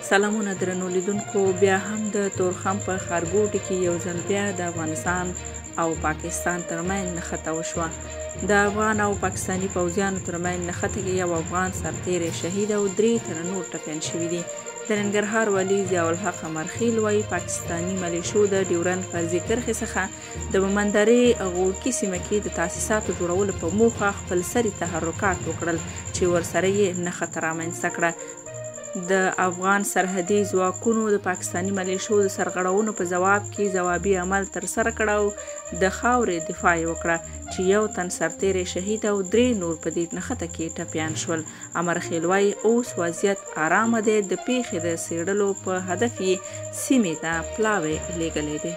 سلامونه درنو لیدونکو، بیا هم د تورخم په ښارګوټي کې یو ځل بیا د افغانستان او پاکستان ترمنځ نښته وشوه. د افغان او پاکستاني پوځیانو ترمنځ نښته کې یو افغان سرتیری شهید او 3 تنه نور ټپیان شوي دي. د ننګرهار والي ضیاءالحق امرخیل وایي پاکستاني ملیشو د ډیورند فرضي کرښې څخه د مومندرې غورکي سیمه کې د تاسیساتو جوړولو په موخه خپلسري تحرکات وکړل چې ورسره یې نښته رامنځته کړه. د افغان سرحدي ځواکونو د پاکستاني ملیشو د سرغړونو په ځواب کې ځوابي عمل ترسره کړ او د خاورې دفاع یې وکړه چې یو تن سرتیری شهید او 3 نور په دې نښته کې ټپیان شول. امرخیل وایي اوس وضعیت آرامه دی، د پیښې د څېړلو په هدف یې سیمې ته پلاوی لیږلی دی.